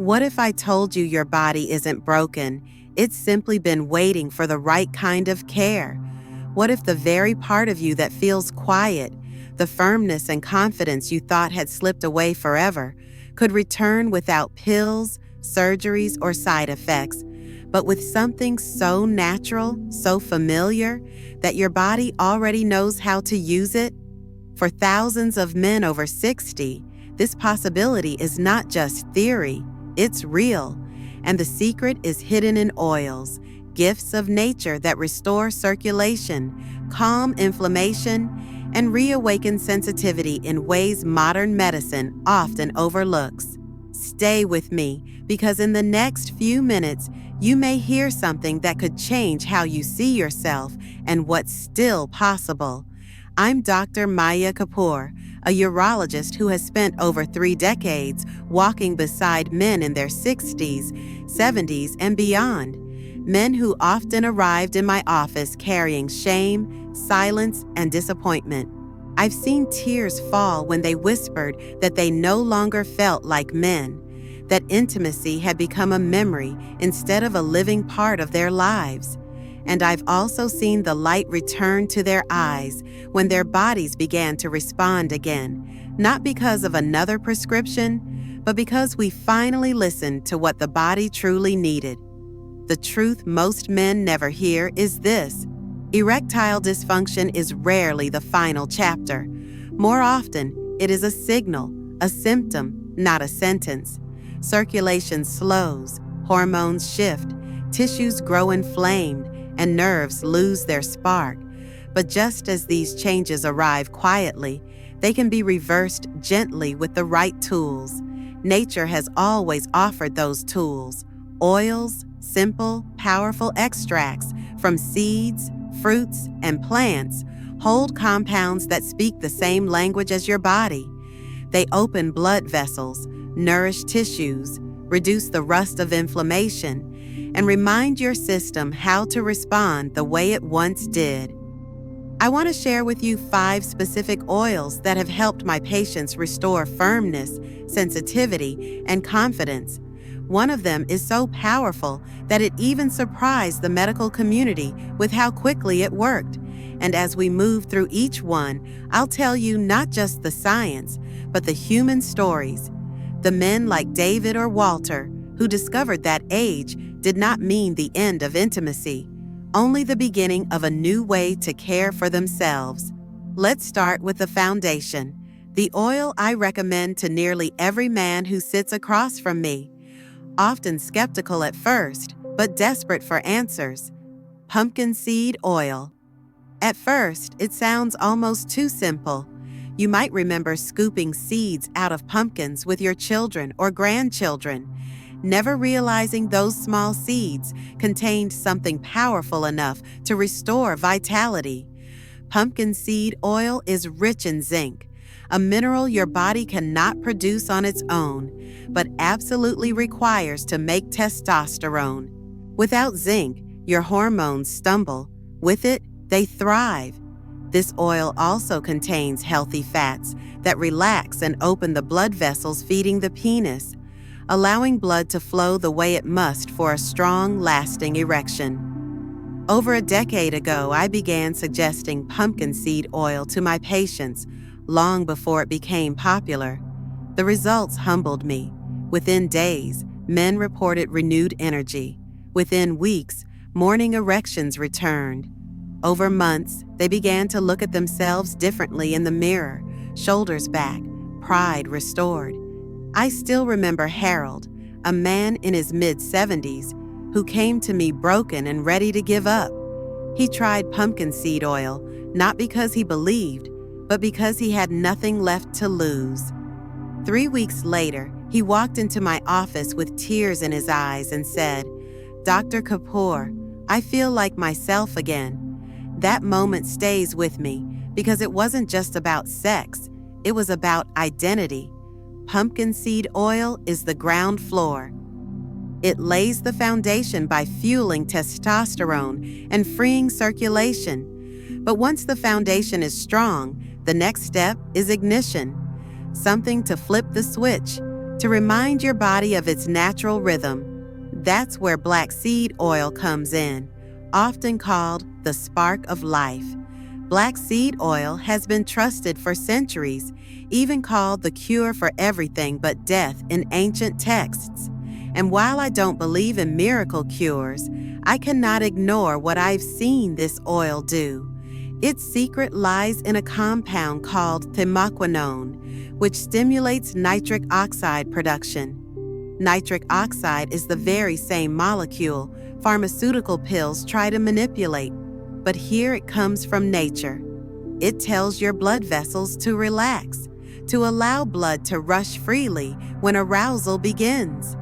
What if I told you your body isn't broken? It's simply been waiting for the right kind of care. What if the very part of you that feels quiet, the firmness and confidence you thought had slipped away forever, could return without pills, surgeries, or side effects, but with something so natural, so familiar, that your body already knows how to use it? For thousands of men over 60, this possibility is not just theory, it's real. And the secret is hidden in oils, gifts of nature that restore circulation, calm inflammation, and reawaken sensitivity in ways modern medicine often overlooks. Stay with me, because in the next few minutes, you may hear something that could change how you see yourself and what's still possible. I'm Dr. Maya Kapoor, a urologist who has spent over 3 decades walking beside men in their 60s, 70s, and beyond. Men who often arrived in my office carrying shame, silence, and disappointment. I've seen tears fall when they whispered that they no longer felt like men, that intimacy had become a memory instead of a living part of their lives. And I've also seen the light return to their eyes when their bodies began to respond again, not because of another prescription, but because we finally listened to what the body truly needed. The truth most men never hear is this: erectile dysfunction is rarely the final chapter. More often, it is a signal, a symptom, not a sentence. Circulation slows, hormones shift, tissues grow inflamed, and nerves lose their spark. But just as these changes arrive quietly, they can be reversed gently with the right tools. Nature has always offered those tools: oils, simple, powerful extracts from seeds, fruits, and plants hold compounds that speak the same language as your body. They open blood vessels, nourish tissues, reduce the rust of inflammation, and remind your system how to respond the way it once did. I want to share with you 5 specific oils that have helped my patients restore firmness, sensitivity, and confidence. One of them is so powerful that it even surprised the medical community with how quickly it worked. And as we move through each one, I'll tell you not just the science, but the human stories. The men like David or Walter, who discovered that age did not mean the end of intimacy, only the beginning of a new way to care for themselves. Let's start with the foundation, the oil I recommend to nearly every man who sits across from me, often skeptical at first, but desperate for answers: pumpkin seed oil. At first, it sounds almost too simple. You might remember scooping seeds out of pumpkins with your children or grandchildren, never realizing those small seeds contained something powerful enough to restore vitality. Pumpkin seed oil is rich in zinc, a mineral your body cannot produce on its own, but absolutely requires to make testosterone. Without zinc, your hormones stumble. With it, they thrive. This oil also contains healthy fats that relax and open the blood vessels feeding the penis, allowing blood to flow the way it must for a strong, lasting erection. Over a decade ago, I began suggesting pumpkin seed oil to my patients, long before it became popular. The results humbled me. Within days, men reported renewed energy. Within weeks, morning erections returned. Over months, they began to look at themselves differently in the mirror, shoulders back, pride restored. I still remember Harold, a man in his mid-70s, who came to me broken and ready to give up. He tried pumpkin seed oil, not because he believed, but because he had nothing left to lose. 3 weeks later, he walked into my office with tears in his eyes and said, "Dr. Kapoor, I feel like myself again." That moment stays with me because it wasn't just about sex, it was about identity. Pumpkin seed oil is the ground floor. It lays the foundation by fueling testosterone and freeing circulation. But once the foundation is strong, the next step is ignition. Something to flip the switch, to remind your body of its natural rhythm. That's where black seed oil comes in, often called the spark of life. Black seed oil has been trusted for centuries, even called the cure for everything but death in ancient texts. And while I don't believe in miracle cures, I cannot ignore what I've seen this oil do. Its secret lies in a compound called thimaquinone, which stimulates nitric oxide production. Nitric oxide is the very same molecule pharmaceutical pills try to manipulate, but here it comes from nature. It tells your blood vessels to relax, to allow blood to rush freely when arousal begins.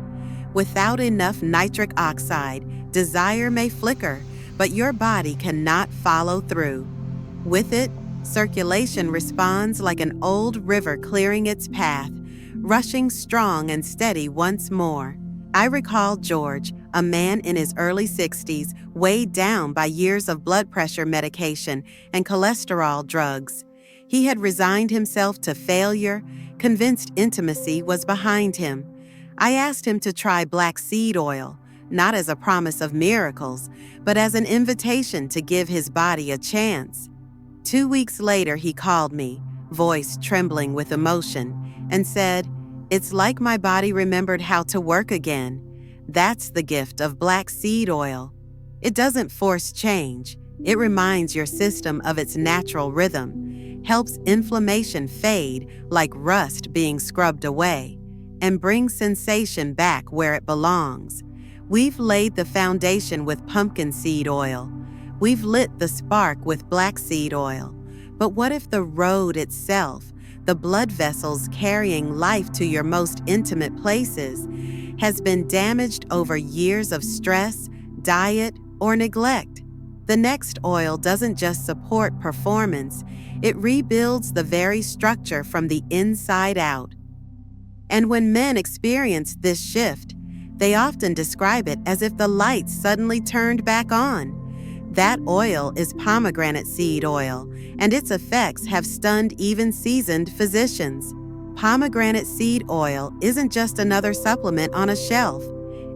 Without enough nitric oxide, desire may flicker, but your body cannot follow through. With it, circulation responds like an old river clearing its path, rushing strong and steady once more. I recall George, a man in his early 60s, weighed down by years of blood pressure medication and cholesterol drugs. He had resigned himself to failure, convinced intimacy was behind him. I asked him to try black seed oil, not as a promise of miracles, but as an invitation to give his body a chance. 2 weeks later, he called me, voice trembling with emotion, and said, "It's like my body remembered how to work again." That's the gift of black seed oil. It doesn't force change. It reminds your system of its natural rhythm, helps inflammation fade like rust being scrubbed away, and brings sensation back where it belongs. We've laid the foundation with pumpkin seed oil. We've lit the spark with black seed oil. But what if the road itself, the blood vessels carrying life to your most intimate places, has been damaged over years of stress, diet, or neglect? The next oil doesn't just support performance, it rebuilds the very structure from the inside out. And when men experience this shift, they often describe it as if the lights suddenly turned back on. That oil is pomegranate seed oil, and its effects have stunned even seasoned physicians. Pomegranate seed oil isn't just another supplement on a shelf.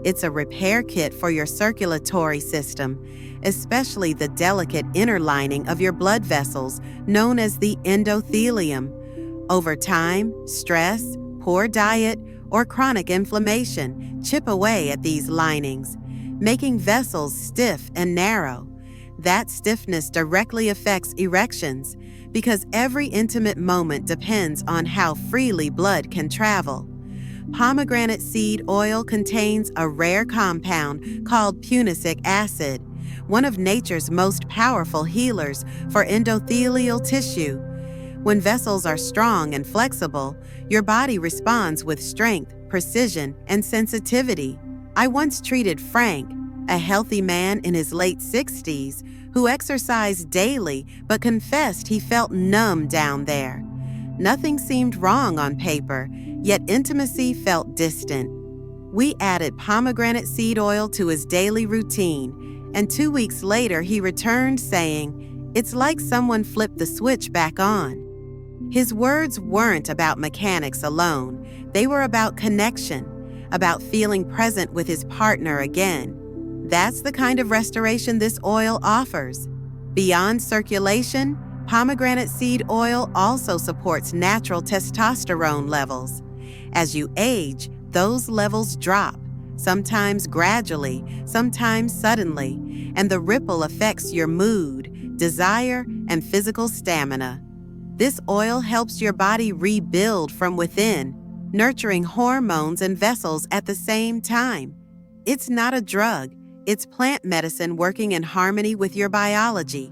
It's a repair kit for your circulatory system, especially the delicate inner lining of your blood vessels, known as the endothelium. Over time, stress, poor diet, or chronic inflammation chip away at these linings, making vessels stiff and narrow. That stiffness directly affects erections because every intimate moment depends on how freely blood can travel. Pomegranate seed oil contains a rare compound called punicic acid, one of nature's most powerful healers for endothelial tissue. When vessels are strong and flexible, your body responds with strength, precision, and sensitivity. I once treated Frank, a healthy man in his late 60s who exercised daily but confessed he felt numb down there. Nothing seemed wrong on paper, yet intimacy felt distant. We added pomegranate seed oil to his daily routine, and 2 weeks later he returned saying, "It's like someone flipped the switch back on." His words weren't about mechanics alone. They were about connection, about feeling present with his partner again. That's the kind of restoration this oil offers. Beyond circulation, pomegranate seed oil also supports natural testosterone levels. As you age, those levels drop, sometimes gradually, sometimes suddenly, and the ripple affects your mood, desire, and physical stamina. This oil helps your body rebuild from within, nurturing hormones and vessels at the same time. It's not a drug, it's plant medicine working in harmony with your biology.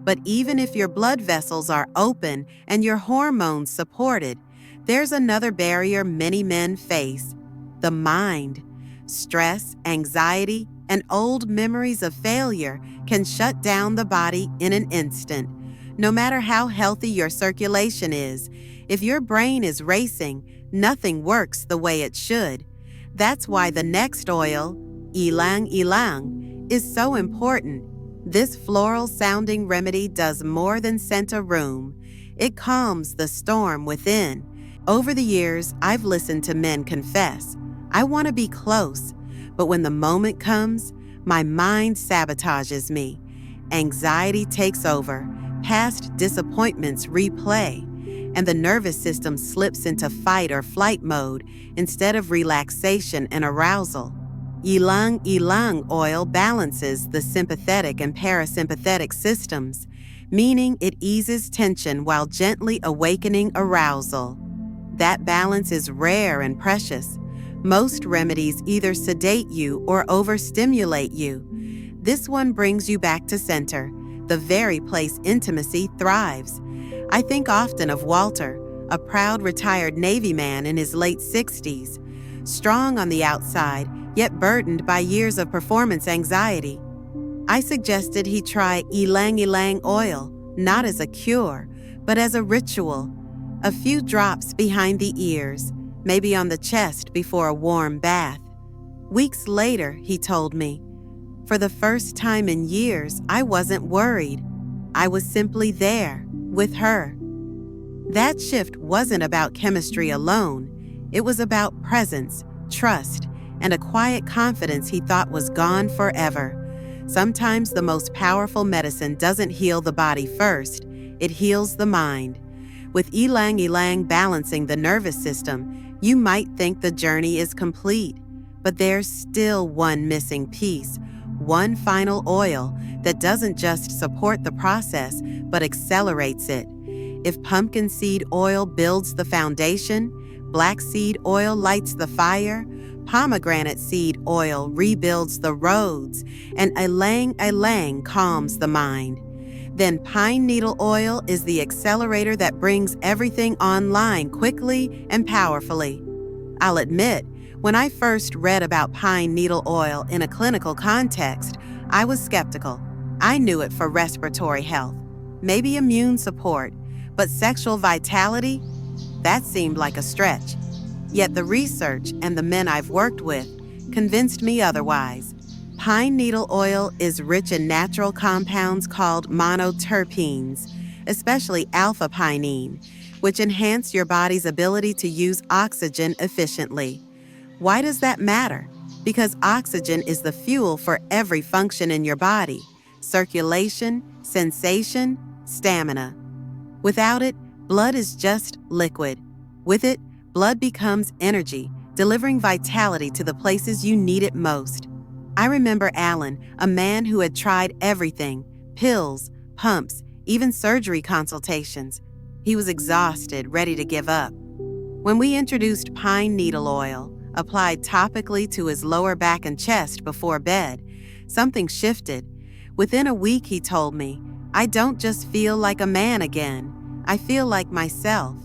But even if your blood vessels are open and your hormones supported, there's another barrier many men face: the mind. Stress, anxiety, and old memories of failure can shut down the body in an instant. No matter how healthy your circulation is, if your brain is racing, nothing works the way it should. That's why the next oil, ylang ylang, is so important. This floral-sounding remedy does more than scent a room. It calms the storm within, Over the years, I've listened to men confess, I want to be close, but when the moment comes, my mind sabotages me. Anxiety takes over, past disappointments replay, and the nervous system slips into fight or flight mode instead of relaxation and arousal. Ylang ylang oil balances the sympathetic and parasympathetic systems, meaning it eases tension while gently awakening arousal. That balance is rare and precious. Most remedies either sedate you or overstimulate you. This one brings you back to center, the very place intimacy thrives. I think often of Walter, a proud retired Navy man in his late 60s, strong on the outside, yet burdened by years of performance anxiety. I suggested he try ylang ylang oil, not as a cure, but as a ritual. A few drops behind the ears, maybe on the chest before a warm bath. Weeks later, he told me, for the first time in years, I wasn't worried. I was simply there, with her. That shift wasn't about chemistry alone. It was about presence, trust, and a quiet confidence he thought was gone forever. Sometimes the most powerful medicine doesn't heal the body first, it heals the mind. With ylang ylang balancing the nervous system, you might think the journey is complete, but there's still one missing piece, one final oil that doesn't just support the process, but accelerates it. If pumpkin seed oil builds the foundation, black seed oil lights the fire, pomegranate seed oil rebuilds the roads, and ylang ylang calms the mind. Then pine needle oil is the accelerator that brings everything online quickly and powerfully. I'll admit, when I first read about pine needle oil in a clinical context, I was skeptical. I knew it for respiratory health, maybe immune support, but sexual vitality? That seemed like a stretch. Yet the research and the men I've worked with convinced me otherwise. Pine needle oil is rich in natural compounds called monoterpenes, especially alpha-pinene, which enhance your body's ability to use oxygen efficiently. Why does that matter? Because oxygen is the fuel for every function in your body: circulation, sensation, stamina. Without it, blood is just liquid. With it, blood becomes energy, delivering vitality to the places you need it most. I remember Alan, a man who had tried everything: pills, pumps, even surgery consultations. He was exhausted, ready to give up. When we introduced pine needle oil, applied topically to his lower back and chest before bed, something shifted. Within a week, he told me, I don't just feel like a man again, I feel like myself.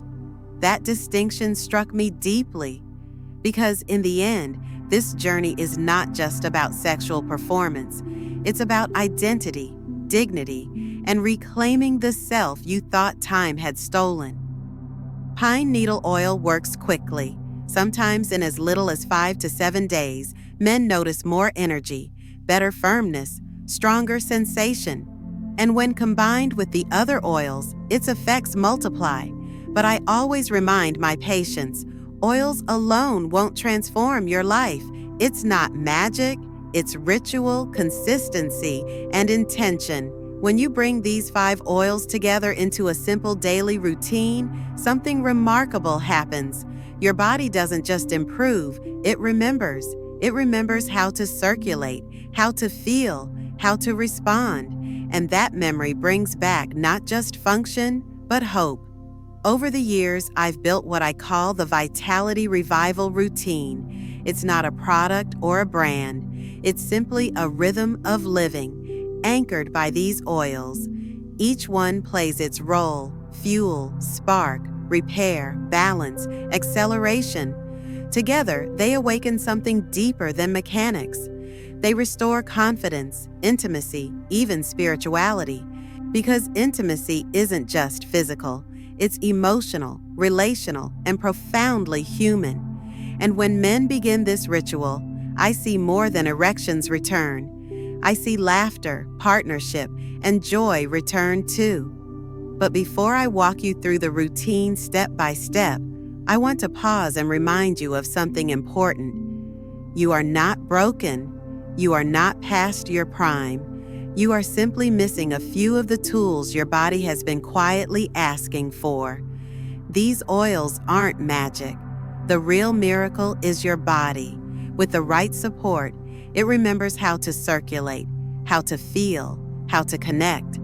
That distinction struck me deeply, because in the end, this journey is not just about sexual performance. It's about identity, dignity, and reclaiming the self you thought time had stolen. Pine needle oil works quickly. Sometimes in as little as 5 to 7 days, men notice more energy, better firmness, stronger sensation. And when combined with the other oils, its effects multiply. But I always remind my patients, oils alone won't transform your life. It's not magic, it's ritual, consistency, and intention. When you bring these 5 oils together into a simple daily routine, something remarkable happens. Your body doesn't just improve, it remembers. It remembers how to circulate, how to feel, how to respond. And that memory brings back not just function, but hope. Over the years, I've built what I call the Vitality Revival Routine. It's not a product or a brand. It's simply a rhythm of living, anchored by these oils. Each one plays its role: fuel, spark, repair, balance, acceleration. Together, they awaken something deeper than mechanics. They restore confidence, intimacy, even spirituality. Because intimacy isn't just physical, it's emotional, relational, and profoundly human. And when men begin this ritual, I see more than erections return. I see laughter, partnership, and joy return too. But before I walk you through the routine step by step, I want to pause and remind you of something important. You are not broken. You are not past your prime. You are simply missing a few of the tools your body has been quietly asking for. These oils aren't magic. The real miracle is your body. With the right support, it remembers how to circulate, how to feel, how to connect.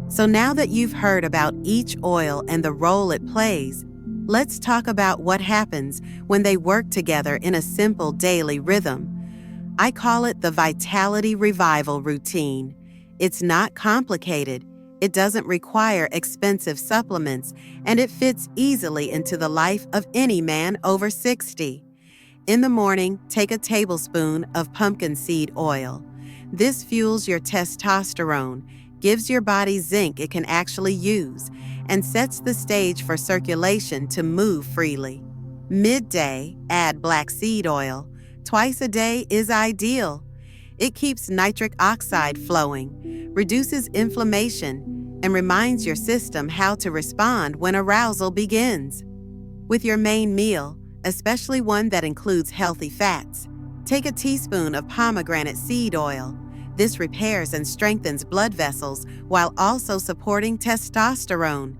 So now that you've heard about each oil and the role it plays, let's talk about what happens when they work together in a simple daily rhythm. I call it the Vitality Revival Routine. It's not complicated, it doesn't require expensive supplements, and it fits easily into the life of any man over 60. In the morning, take a tablespoon of pumpkin seed oil. This fuels your testosterone, gives your body zinc it can actually use, and sets the stage for circulation to move freely. Midday, add black seed oil. Twice a day is ideal. It keeps nitric oxide flowing, reduces inflammation, and reminds your system how to respond when arousal begins. With your main meal, especially one that includes healthy fats, take a teaspoon of pomegranate seed oil. This repairs and strengthens blood vessels while also supporting testosterone.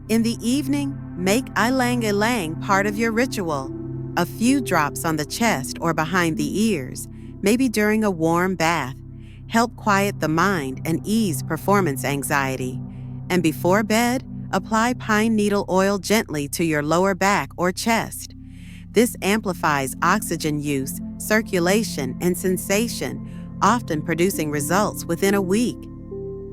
In the evening, make ylang ylang part of your ritual. A few drops on the chest or behind the ears, maybe during a warm bath, help quiet the mind and ease performance anxiety. And before bed, apply pine needle oil gently to your lower back or chest. This amplifies oxygen use, circulation, and sensation, often producing results within a week.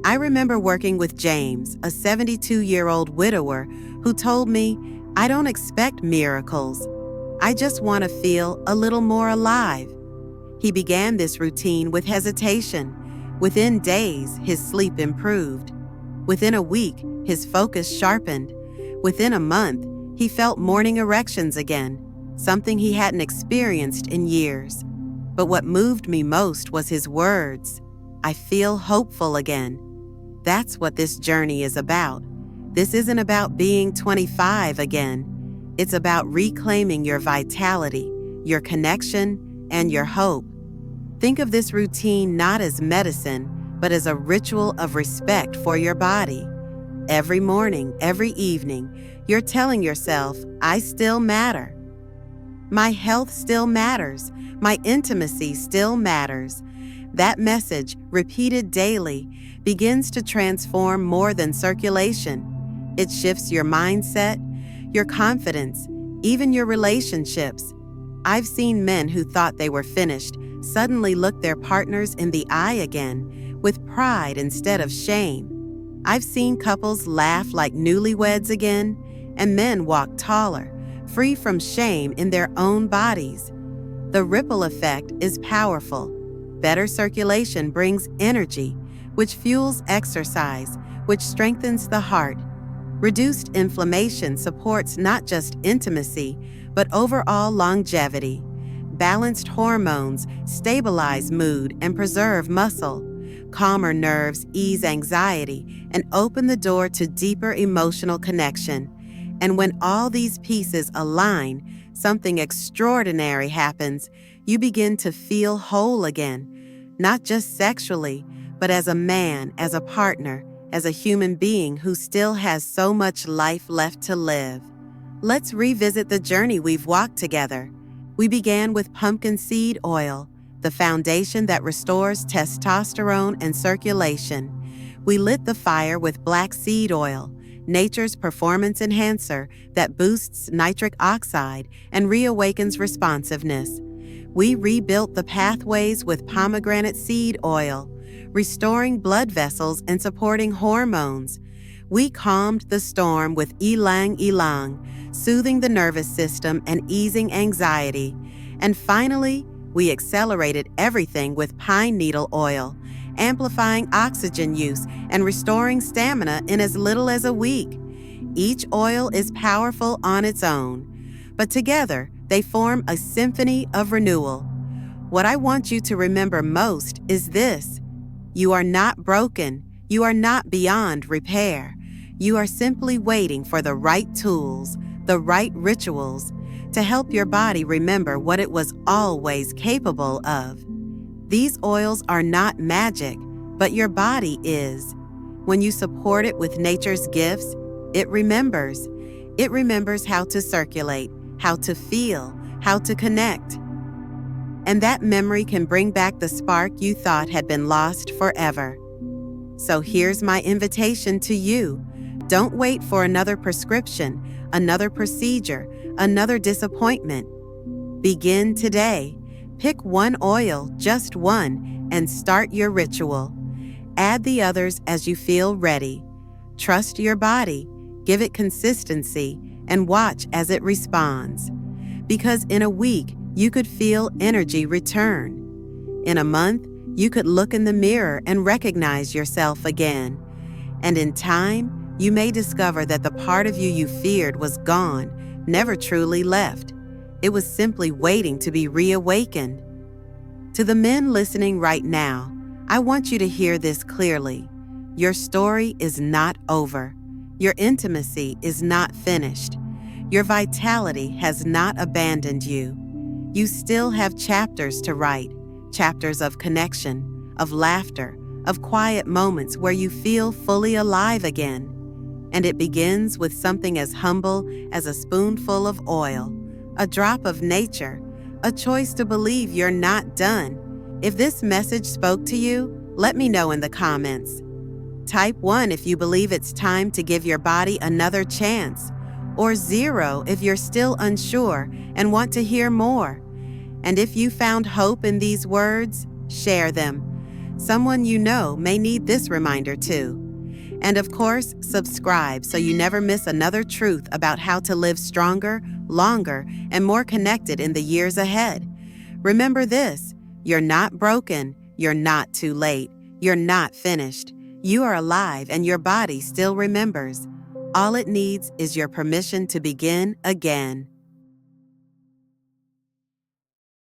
I remember working with James, a 72-year-old widower, who told me, "I don't expect miracles. I just want to feel a little more alive." He began this routine with hesitation. Within days, his sleep improved. Within a week, his focus sharpened. Within a month, he felt morning erections again, something he hadn't experienced in years. But what moved me most was his words, "I feel hopeful again." That's what this journey is about. This isn't about being 25 again. It's about reclaiming your vitality, your connection, and your hope. Think of this routine not as medicine, but as a ritual of respect for your body. Every morning, every evening, you're telling yourself, "I still matter. My health still matters. My intimacy still matters." That message, repeated daily, begins to transform more than circulation. It shifts your mindset, your confidence, even your relationships. I've seen men who thought they were finished suddenly look their partners in the eye again, with pride instead of shame. I've seen couples laugh like newlyweds again, and men walk taller, free from shame in their own bodies. The ripple effect is powerful. Better circulation brings energy, which fuels exercise, which strengthens the heart. Reduced inflammation supports not just intimacy, but overall longevity. Balanced hormones stabilize mood and preserve muscle. Calmer nerves ease anxiety and open the door to deeper emotional connection. And when all these pieces align, something extraordinary happens. You begin to feel whole again, not just sexually, but as a man, as a partner, as a human being who still has so much life left to live. Let's revisit the journey we've walked together. We began with pumpkin seed oil, the foundation that restores testosterone and circulation. We lit the fire with black seed oil, nature's performance enhancer that boosts nitric oxide and reawakens responsiveness. We rebuilt the pathways with pomegranate seed oil, restoring blood vessels and supporting hormones. We calmed the storm with ylang ylang, soothing the nervous system and easing anxiety. And finally, we accelerated everything with pine needle oil, amplifying oxygen use and restoring stamina in as little as a week. Each oil is powerful on its own, but together they form a symphony of renewal. What I want you to remember most is this: you are not broken, you are not beyond repair. You are simply waiting for the right tools, the right rituals to help your body remember what it was always capable of. These oils are not magic, but your body is. When you support it with nature's gifts, it remembers. It remembers how to circulate, how to feel, how to connect. And that memory can bring back the spark you thought had been lost forever. So here's my invitation to you. Don't wait for another prescription, another procedure, another disappointment. Begin today. Pick one oil, just one, and start your ritual. Add the others as you feel ready. Trust your body, give it consistency, and watch as it responds. Because in a week, you could feel energy return. In a month, you could look in the mirror and recognize yourself again. And in time, you may discover that the part of you feared was gone, never truly left. It was simply waiting to be reawakened. To the men listening right now, I want you to hear this clearly. Your story is not over. Your intimacy is not finished. Your vitality has not abandoned you. You still have chapters to write, chapters of connection, of laughter, of quiet moments where you feel fully alive again. And it begins with something as humble as a spoonful of oil, a drop of nature, a choice to believe you're not done. If this message spoke to you, let me know in the comments. Type 1 if you believe it's time to give your body another chance, or 0 if you're still unsure and want to hear more. And if you found hope in these words, share them. Someone you know may need this reminder too. And of course, subscribe so you never miss another truth about how to live stronger, longer, and more connected in the years ahead. Remember this, you're not broken, you're not too late, you're not finished. You are alive and your body still remembers. All it needs is your permission to begin again.